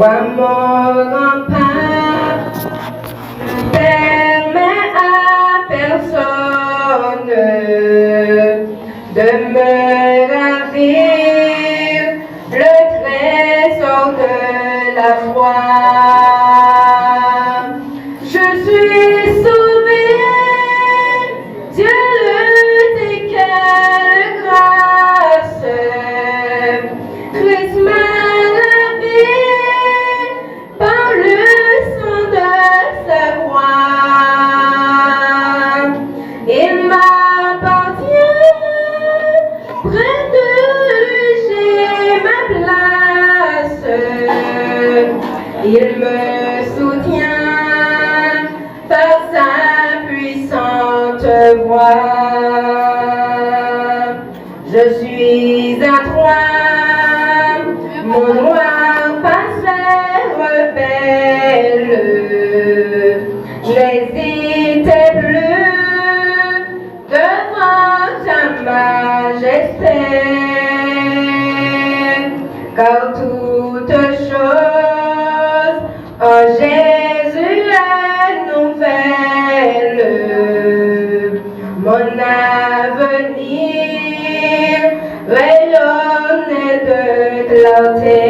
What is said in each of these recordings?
Sois mon rempart, ne permets à personne de me ravir le trésor de la foi. Je suis sauvé, Dieu le dit, quelle grâce, Christ m'a lavé par le sang de sa croix. Il m'appartient, près de lui j'ai ma place. Il me soutient par sa puissante voix. Je suis à toi, mon noir passé rebelle. N'hésitez plus devant ta majesté, car toute chose en Jésus est nouvelle. Mon avenir rayonne de clarté.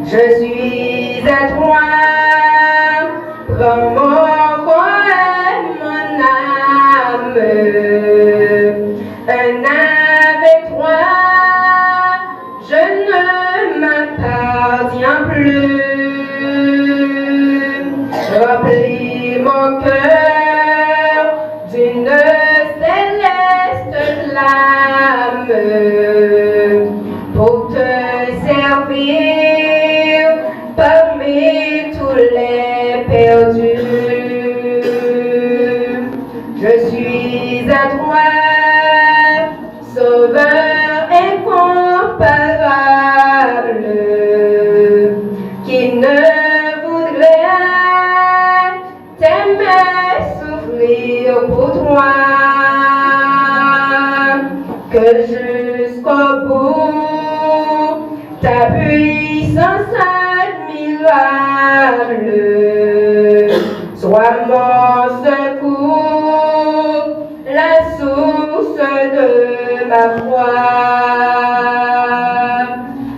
Je suis à toi, prends mon corps et mon âme. Un avec toi, je ne m'appartiens plus. Remplis mon cœur d'une céleste flamme pour te servir parmi tous les perdus. Je suis à toi, Sauveur incomparable, qui ne voudrait t'aimer souffrir pour toi, que jusqu'au bout ta puissance admirable soit mon secours, la source de ma foi.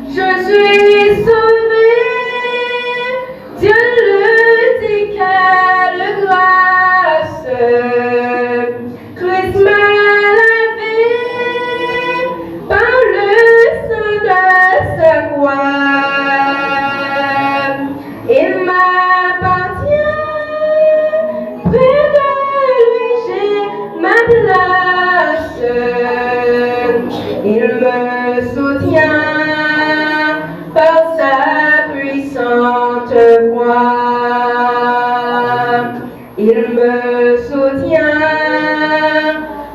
Je suis sauvé, Dieu le dit, quelle grâce, Christ m'a lavé par le sang de sa croix. Il m'appartient, près de lui j'ai ma place. Il me soutient par sa puissante voix. Il me soutient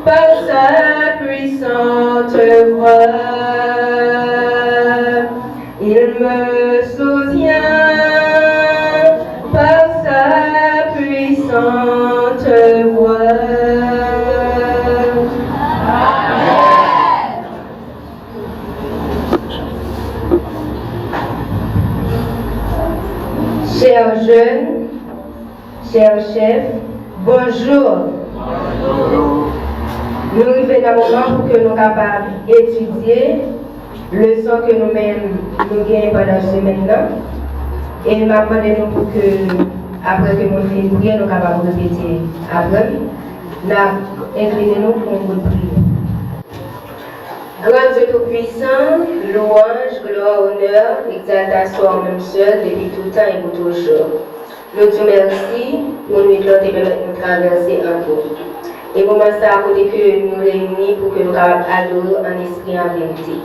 par sa puissante voix. Il me soutient par sa puissante voix. Chers jeunes, chers chefs, bonjour. Nous arrivons dans le moment pour que nous soyons capables d'étudier le leçon que nous-mêmes nous gagnons pendant ce semaine-là. Et nous demandons pour que, après que nous finissons, nous soyons capables de répéter après. Nous inclinons pour une prière. Grand Dieu Tout-Puissant, louange, gloire, honneur, exaltation en même seul, depuis tout temps et pour toujours. Nous te remercions pour nous éclater et nous traverser en tout. Et moment ça, à côté que nous réunis pour que nous capables adorer en esprit et en vérité.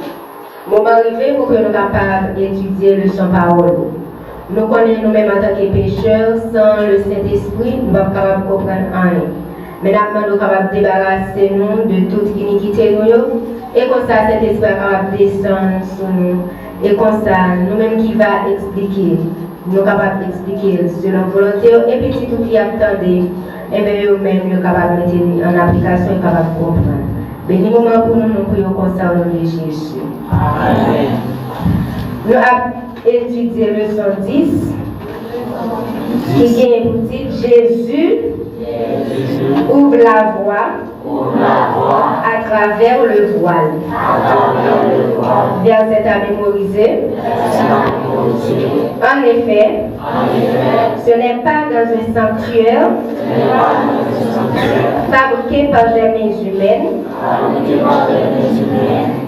Moment arrivé pour que nous capables d'étudier le son parole. Nous connaissons nous-mêmes en tant que pécheurs, sans le Saint-Esprit, nous ne sommes pas capables de comprendre rien. Mais nous sommes capables de débarrasser nous de toute iniquité. Et comme ça, cet esprit est capable de descendre sur nous. Et comme ça, nous-mêmes qui va expliquer, nous sommes capables d'expliquer selon volonté. Et puis, si tout qui attendait, et bien eux-mêmes, nous sommes capables de mettre en application et capables de comprendre. Béni moment pour nous, nous prions comme ça au nom de Jésus. Amen. Nous avons étudié le 110 qui vient pour dire Jésus ouvre la voie à travers le voile. Verset à mémoriser. En effet, ce n'est pas dans un sanctuaire fabriqué par des mains humaines,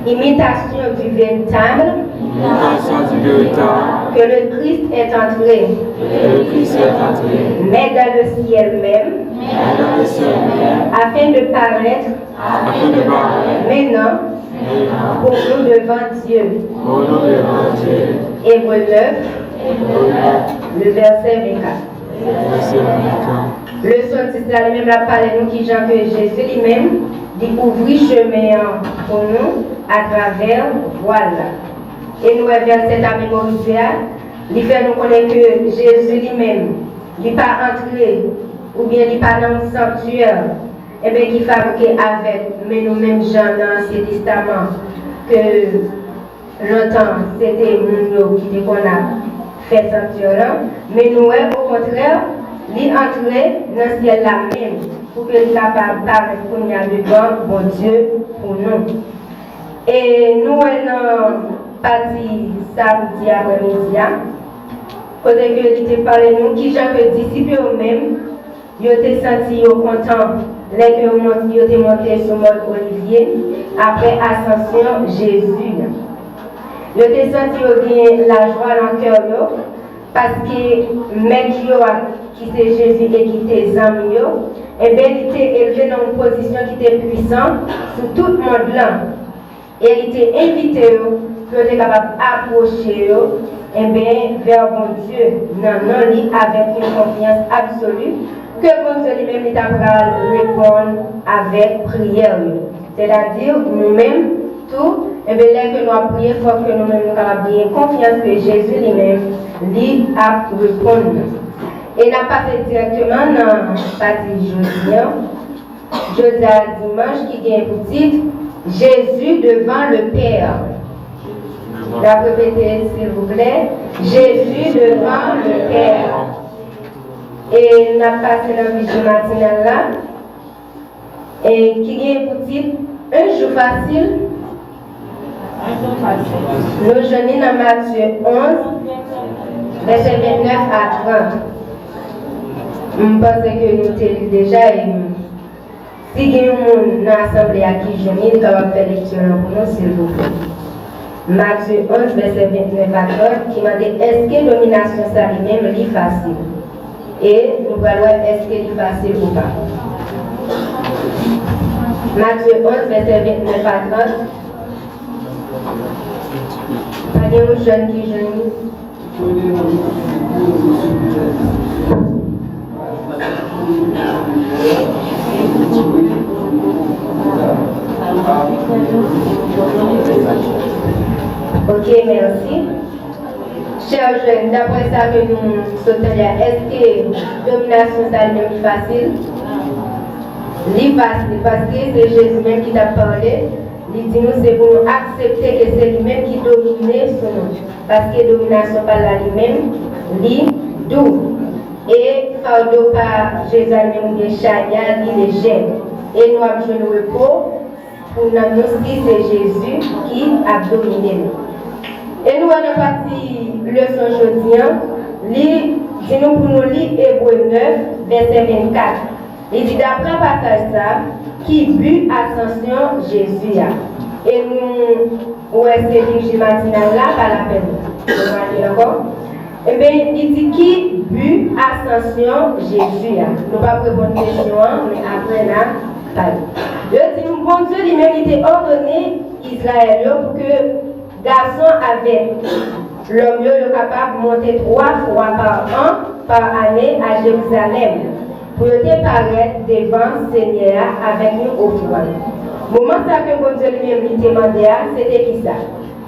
imitation du véritable, que le Christ est entré, mais dans le ciel même, afin de paraître maintenant pour nous devant Dieu. Hébreux 9, le verset 24. Le son là lui-même la parlé nous qui Jean que Jésus lui-même dit ouvrir chemin pour nous à travers voilà. Et nous verset à mémoriser, il fait nous connaître que Jésus lui-même n'est pas entré ou bien il n'est pas dans le sanctuaire, et bien qui fabriqué avec, mais nous-mêmes gens dans l'Ancien Testament, que longtemps c'était nous qui qu'on a fait sanctuaire, mais nous au contraire, il est entré dans le ciel là même, pour qu'il soit capable de parler pour nous devant bon Dieu pour nous. Et nous avons parti samedi après-midi, côté que il était parlé nous, qui j'en que disciples eux-mêmes, ils étaient sentis contents, les ils étaient montés sur Mont Olivier, après ascension Jésus. Ils étaient sentis la joie dans le cœur, parce que mec qui était Jésus et qui était amis, et bien il était élevé dans une position qui était puissante sur tout le monde là. Et il était invité pour être capable d'approcher vers mon Dieu, non, avec une confiance absolue, que mon Dieu lui-même est capable de répondre avec prière. C'est-à-dire, nous-mêmes, tout, et bien là que nous avons prié, il faut que nous-mêmes nous capables de confiance que Jésus lui-même lui a répondu. Et n'a pas fait directement dans la partie jeudi à dimanche qui vient pour titre Jésus devant le Père. La répétez s'il vous plaît. Jésus devant le Père. Et n'a passé la vision matinale là. Et qui vient pour titre un jour facile. Nous jeûnons dans Matthieu 11, verset 29 à 30. Je pense que nous avons déjà. Si il y a un monde dans l'assemblée à qui je n'ai pas faire lecture pour nous, s'il vous plaît. Matthieu 11, verset 29 à 30, qui m'a dit est-ce que la domination ça lui-même est facile? Et nous allons voir est-ce qu'elle est facile ou pas. Matthieu 11, verset 29 à 30. Pas de jeunes qui jeûnent. Ok, merci. Chers jeunes, d'après ça que nous sautons, est-ce que la domination ça est facile? C'est facile parce que c'est Jésus même qui t'a parlé. Il dit nous c'est pour nous accepter que c'est lui-même qui domine sur nous. Parce que la domination par lui-même, lui, doux. Et fardeau par Jésus même des chariats, il est gêne. Et nous avons joué le repos pour nous annoncer que c'est Jésus qui a dominé nous. Et nous avons parti leçon aujourd'hui, dis-nous pour nous lire Hébreux 9, verset 24. Il dit d'après le passage ça, qui but ascension Jésus. Et nous, ouais, c'est le matinal là, pas la peine. D'accord? Eh bien, il dit qui but ascension Jésus. Nous ne pouvons pas répondre à question, mais après là, je dis, bon Dieu lui-même était ordonné Israël pour que garçon avec l'homme est capable de monter 3 fois par année à Jérusalem pour te paraître devant le Seigneur avec une offrande. Le moment que bon Dieu lui-même lui demandait, c'était qui ça?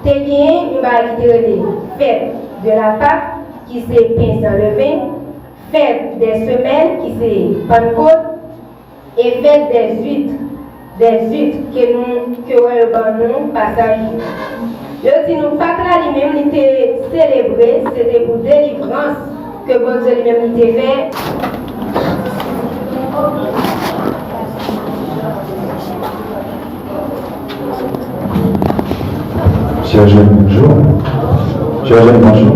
T'es bien, il va quitter fête de la Pâque qui s'est pain sans levain, fête des semaines qui s'est Pentecôte et fête des huîtres que nous passage. Je dis nous pas là lui-même il était célébré, c'était pour délivrance que bon Dieu lui-même il était fait. Chers jeunes, bonjour. Chers jeunes, bonjour.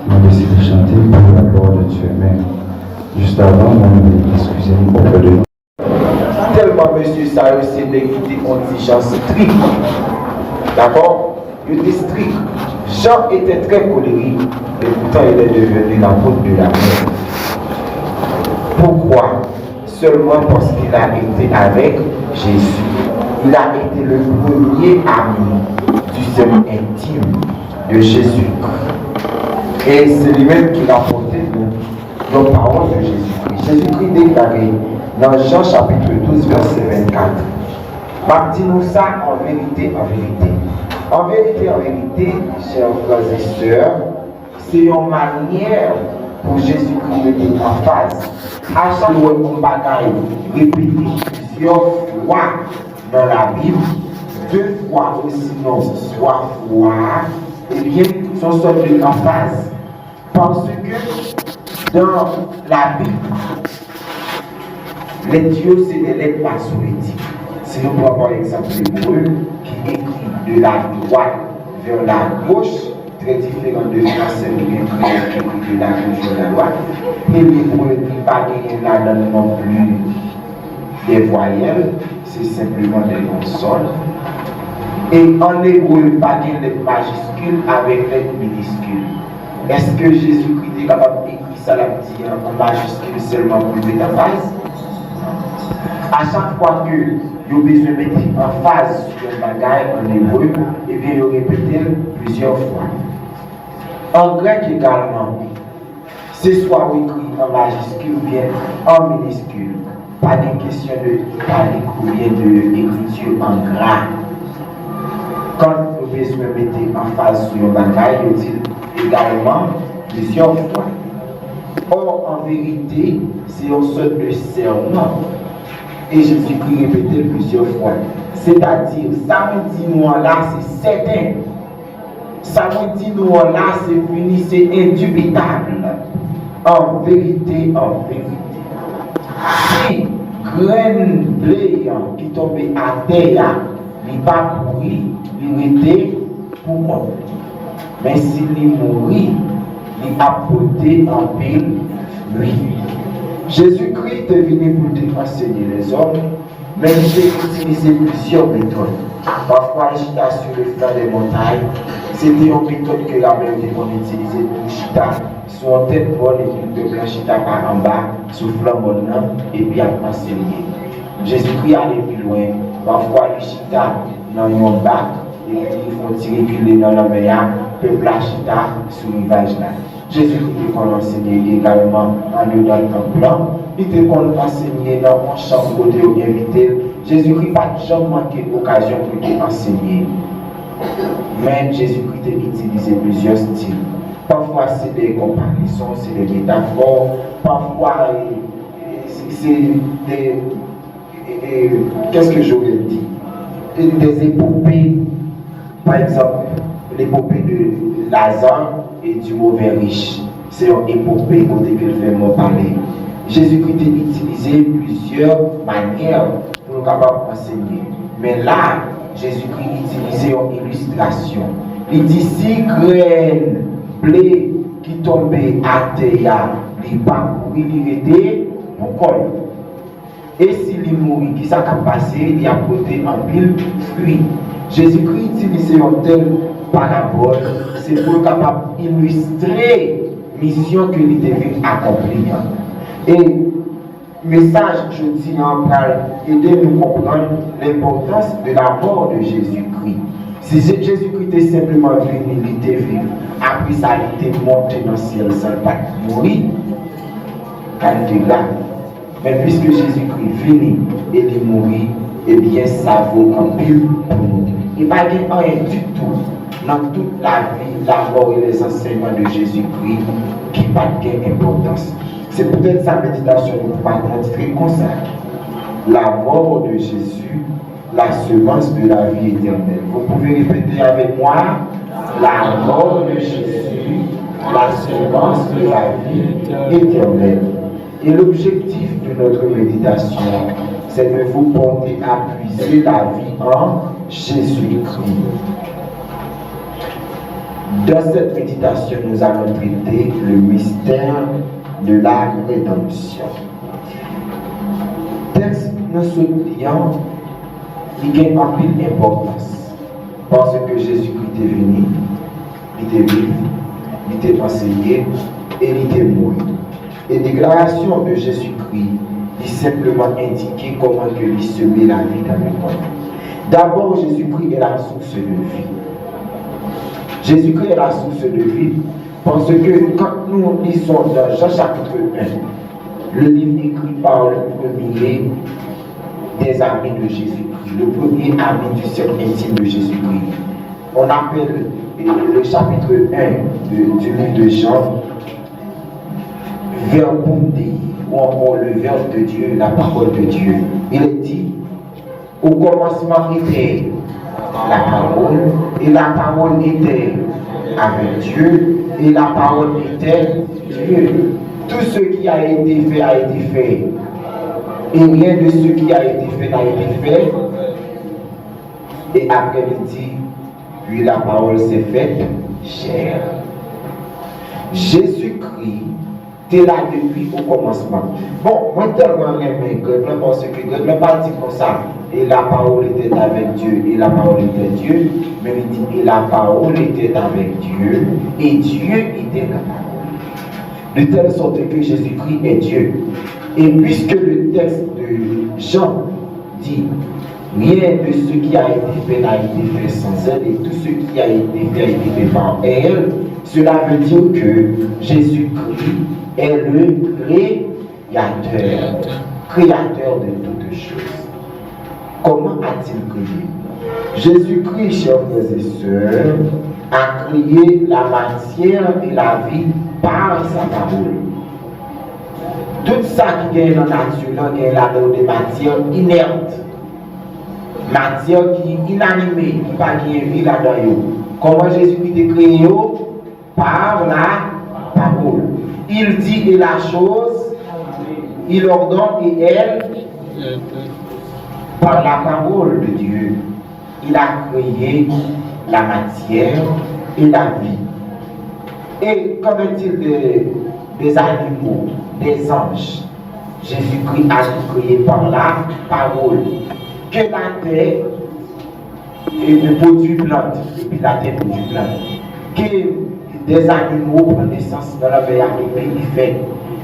On décide de chanter pour la gloire de Dieu. Mais juste avant, excusez-nous auprès de nous. Tellement monsieur ça a aussi d'équité contingence strict. D'accord? Il était strict. Jean était très colérique et pourtant il est devenu l'apôtre de la mer. Pourquoi? Seulement parce qu'il a été avec Jésus. Il a été le premier ami du cercle intime de Jésus. Et c'est lui-même qui l'a porté nos paroles de Jésus-Christ. Jésus-Christ déclaré dans Jean chapitre 12, verset 24. Dis-nous ça en vérité, en vérité. En vérité, chers frères et sœurs, c'est une manière pour Jésus-Christ de mettre en phase. À chaque fois qu'on bagaille répété plusieurs fois dans la Bible, 2 fois ou sinon 3 fois, eh bien, sont sortis en phase. Parce que dans la Bible, les dieux, c'est des lettres maçonniques. Si nous prenons par exemple l'hébreu qui écrit de la droite vers la gauche, très différent de français qui écrit de la gauche vers la droite, et l'hébreu qui n'a pas gagné là non plus des voyelles, c'est simplement des consonnes. Et en hébreu, il n'y a pas de lettres majuscules avec lettres minuscules. Est-ce que Jésus-Christ est capable d'écrire ça là en majuscule seulement pour le mettre en phase? À chaque fois que vous avez besoin de mettre en phase sur un bagage en hébreu, et bien vous répétez plusieurs fois. En grec également, c'est soit écrit en majuscule ou bien en minuscule. Pas de question de panique ou bien d'écriture en gras. Quand vous avez besoin de mettre en phase sur un bagage, vous dites également plusieurs fois. Or, en vérité, c'est une sorte de serment. Et Jésus-Christ répétait plusieurs fois. C'est-à-dire, ça me dit nous là, c'est certain. Ça me dit nous là, c'est fini, c'est indubitable. En vérité, en vérité. Si graine blé qui tombait à terre, il n'est pas pourri, il était pour moi. Mais s'il mourit, il a porté en pile lui. Jésus-Christ est venu pour enseigner les hommes, mais il a utilisé plusieurs méthodes. Parfois, chita sur le flanc des montagnes, c'était une méthode que la même qu'on utilisait pour chita sur une tête bonne et puis de chita par en bas, sous le flanc bon et puis à enseigner. Jésus-Christ allait plus loin. Parfois, le chita dans un bac et ils font tirer dans la mer, peuple à chita sur le rivage là. Jésus-Christ qu'on enseignait également en dedans le blanc. Il était qu'on enseignait dans un champ côté où il invité. Jésus-Christ n'a jamais manqué d'occasion pour enseigner. Mais Jésus-Christ a utilisé plusieurs styles. Parfois c'est des comparaisons, c'est des métaphores. Parfois c'est des... qu'est-ce que j'aurais dit? Des épopées. Par exemple, l'épopée de Lazare et du mauvais riche. C'est une épopée côté que je vais m'en parler. Jésus-Christ a utilisé plusieurs manières pour nous capables d'enseigner. Mais là, Jésus-Christ a utilisé une illustration. Il dit si graine blé qui tombait à terre, il n'est pas pourri, il était mon col. Et s'il mourit, qui s'est passé, il a porté en pile fruit. Jésus-Christ utilisait une telle parabole, c'est pour capable illustrer la mission que il devait accomplir. Et message, je dis, en aider nous comprendre l'importance de la mort de Jésus-Christ. Si Jésus-Christ est simplement venu, il était vivre, après ça, il était monté dans le ciel sans pas mourir, car il était là. Mais puisque Jésus-Christ venu et il mourit, eh bien ça vaut un pile pour nous. Il n'y a pas rien du tout dans toute la vie, la mort et les enseignements de Jésus-Christ qui n'ont pas d'importance. C'est peut-être sa méditation que nous pouvons montrer comme ça. La mort de Jésus, la semence de la vie éternelle. Vous pouvez répéter avec moi, la mort de Jésus, la semence de la vie éternelle. Et l'objectif de notre méditation, c'est de vous porter à puiser la vie en Jésus-Christ. Dans cette méditation, nous allons traiter le mystère de la rédemption. Texte nous soulignant, il a en pile importance parce que Jésus-Christ est venu, il est venu, il est enseigné et il est mort. Et déclaration de Jésus-Christ est simplement indiqué comment que lui semer la vie dans le monde. D'abord, Jésus-Christ est la source de vie. Jésus-Christ est la source de vie parce que quand nous lisons dans Jean chapitre 1, le livre écrit par le premier des amis de Jésus-Christ, le premier ami du cercle intime de Jésus-Christ, on appelle le chapitre 1 du livre de Jean Verbum Dei, ou encore le verbe de Dieu, la parole de Dieu. Il est dit, au commencement était la parole, et la parole était avec Dieu, et la parole était Dieu. Tout ce qui a été fait, et rien de ce qui a été fait n'a été fait. Et après il dit, puis la parole s'est faite chair. Jésus-Christ était là depuis au commencement. Bon, moi tellement aimé God, parce que God n'a pas dit comme ça. Et la parole était avec Dieu, et la parole était Dieu. Mais il dit, et la parole était avec Dieu, et Dieu était la parole. De telle sorte que Jésus-Christ est Dieu. Et puisque le texte de Jean dit, rien de ce qui a été fait n'a été fait sans elle, et tout ce qui a été fait par elle, cela veut dire que Jésus-Christ est le créateur de toutes choses. Comment a-t-il créé? Jésus-Christ, chers frères et sœurs, a créé la matière et la vie par sa parole. Tout ça qui est dans la nature, est là dans des matières inertes. Matière qui est inanimée, qui n'a pas de vie là-dedans. Comment Jésus-Christ est créé? Par la parole. Il dit et la chose, il ordonne et elle, par la parole de Dieu, il a créé la matière et la vie. Et comme dit des animaux, des anges, Jésus-Christ a tout créé par la parole. Que la terre produit plante, et puis la terre produit plante. Que des animaux prennent naissance dans la veille et puis il fait.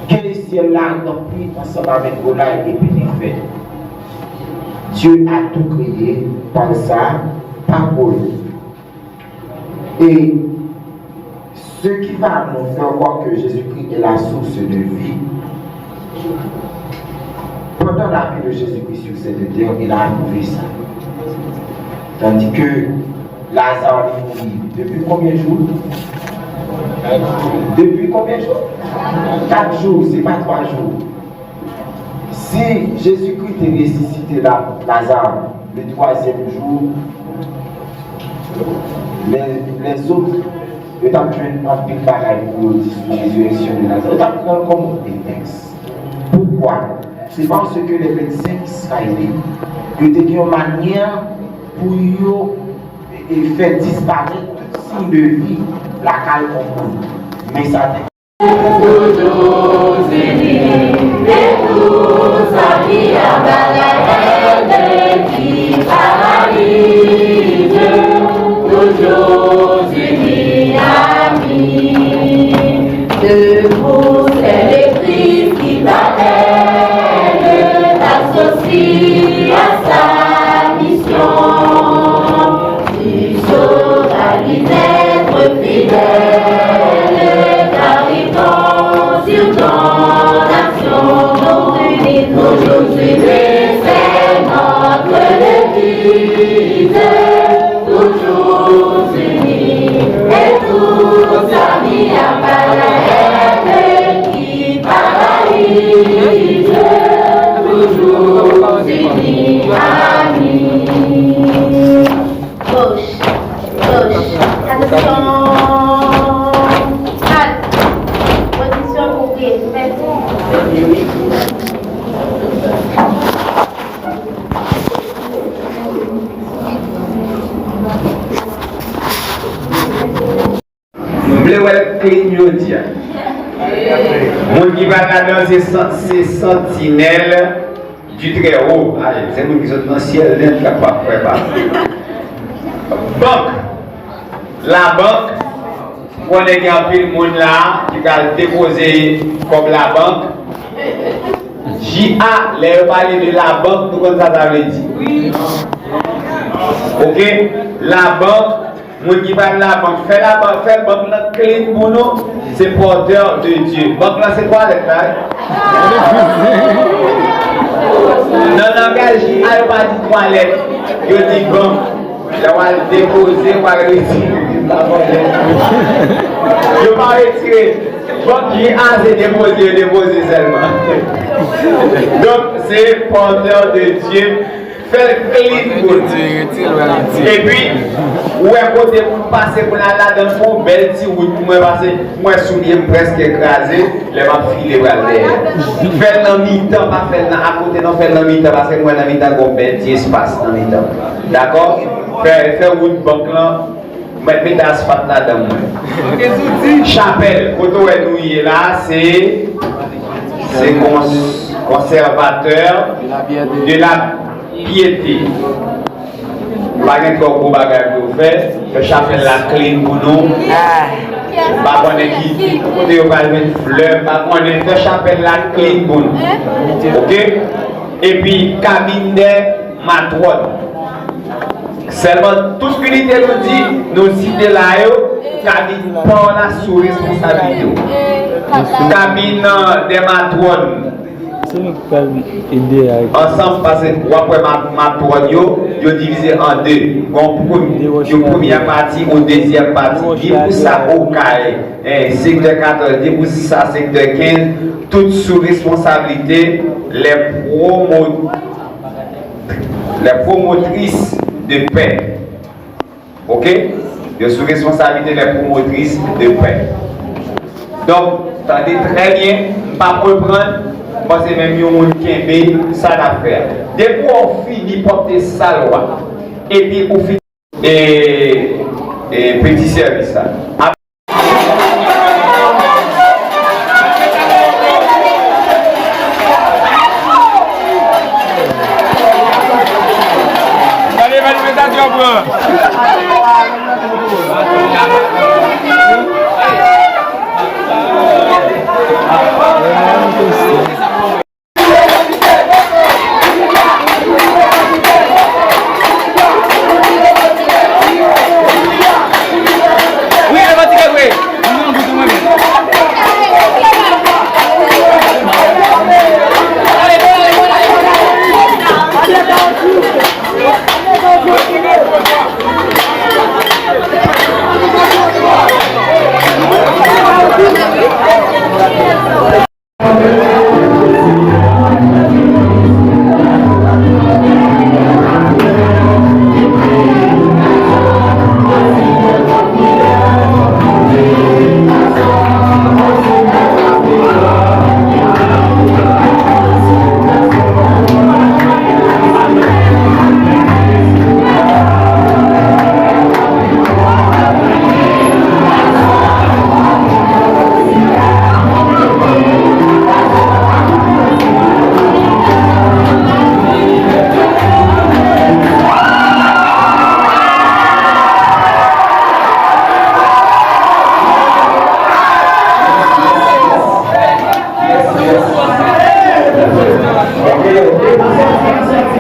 Que les ciels là remplis ensemble avec vos là et puis il fait. Dieu a tout créé par sa parole. Et ce qui va nous faire voir que Jésus-Christ est la source de vie, pendant la vie de Jésus-Christ sur cette terre, il a approuvé ça. Tandis que Lazare est mort depuis combien de jours? Depuis combien de jours? 4 jours, c'est pas 3 jours. Si Jésus-Christ est ressuscité Lazare le 3e jour, les autres, ils ont pris un petit bagaille pour la résurrection de Lazare. Ils ont pris comme des textes. Pourquoi? C'est parce que les médecins israéliens ont une manière pour faire disparaître tout signe de vie, la caille comprend. Mais ça toujours unis et tous amis à Balaël qui paralyse, toujours unis amis. Debout, c'est l'Église qui t'appelle, t'associe à sa mission. Tu sauras lui être fidèle, car il compte sur ton action. Aujourd'hui, c'est notre devise, toujours unis et tous amis à Balaël qui paralyse, toujours unis amis. Gauche, gauche, Attention. Position ouvrier. Nous voulons clignoter. Mon qui va là-dedans, c'est sentinelle du très haut. Allez, c'est nous qui sommes dans le ciel, n'est capable de faire. Banque. La banque, on est un peu de monde là qui va déposer comme la banque. J.A. les parler de la banque, tout comme ça veut dire. Oui. Ok? La banque. Moun qui parle de la banque, fait la banque la clean pour nous, c'est porteur de Dieu. Banque là, c'est quoi le là? Dans le langage, il n'y a pas de toilette. Il dit banque. Là, on va le déposer, on va le retirer. Je vais pas retirer. Banque qui a, c'est déposer seulement. Donc, c'est porteur de Dieu. Faire clean pour Dieu. Et puis, où est côté pour passer pour la dans fond belle petite route pour moi passer moi soulier presque écrasé les m'a filé vers derrière faire dans mi-temps pas faire à côté non faire dans mi-temps parce que moi dans mi-temps gon petit espace dans mi-temps d'accord faire route banque là mettre d'asphalte là dedans moi chapelle côté où nous là c'est conservateur de la piété. Pas de gros bagages que vous faites, que chapelle la clean pour nous. Pas qu'on est qui, côté on va mettre fleurs, pas qu'on est fait chapelle la clean pour nous. Ok? Et puis, cabine de matrone. Seulement, tout ce que l'idée nous dit, nous citer là, cabine pour la sous responsabilité. Cabine de matrone. Ensemble, parce que après ma tournure, je divisé en deux. La première partie ou deuxième partie. 10% ça au carré. Secteur 14, 10% ça, secteur 15. Toutes sous responsabilité, les promotrices de paix. Ok? De sous responsabilité, les promotrices de paix. Donc, attendez très bien, pas reprendre. Moi, c'est même un monde qui aime ça l'affaire. Dès qu'on finit de porter sa loi, et puis on finit et petit service.